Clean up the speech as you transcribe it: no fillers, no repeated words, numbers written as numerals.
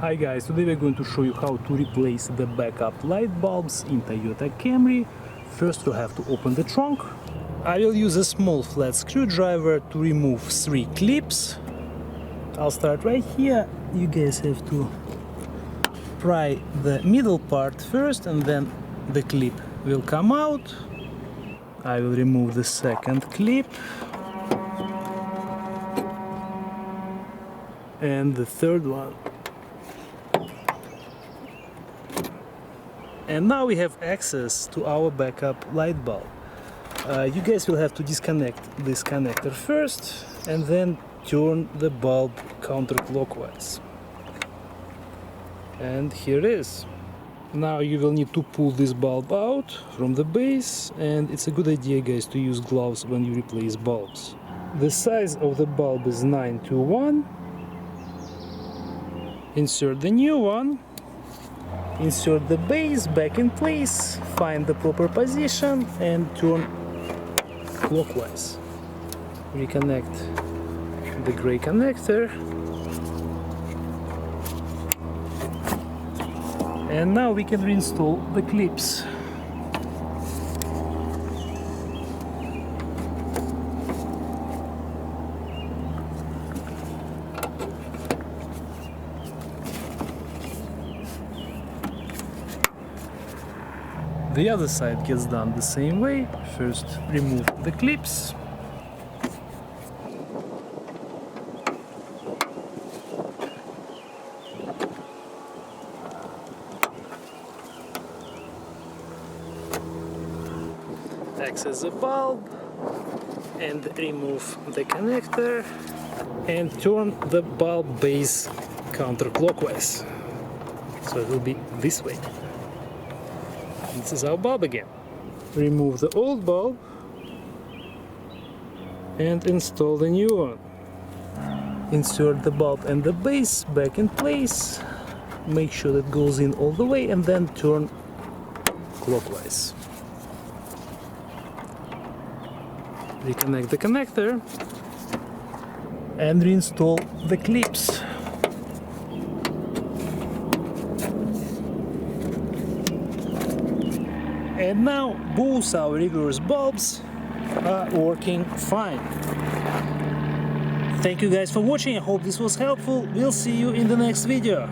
Hi guys, today we're going to show you how to replace the backup light bulbs in Toyota Camry. First you have to open the trunk. I will use a small flat screwdriver to remove 3 clips. I'll start right here. You guys have to pry the middle part first and then the clip will come out. I will remove the second clip. And the third one. And now we have access to our backup light bulb. You guys will have to disconnect this connector first and then turn the bulb counterclockwise. And here it is. Now you will need to pull this bulb out from the base, and it's a good idea, guys, to use gloves when you replace bulbs. The size of the bulb is 9:1. Insert the new one. Insert the base back in place, find the proper position and turn clockwise. Reconnect the gray connector. And now we can reinstall the clips. The other side gets done the same way. First remove the clips. Access the bulb and remove the connector and turn the bulb base counterclockwise. So it will be this way. This is our bulb again. Remove the old bulb and install the new one. Insert the bulb and the base back in place. Make sure that goes in all the way and then turn clockwise. Reconnect the connector and reinstall the clips. And now both our reverse bulbs are working fine. Thank you guys for watching. I hope this was helpful. We'll see you in the next video.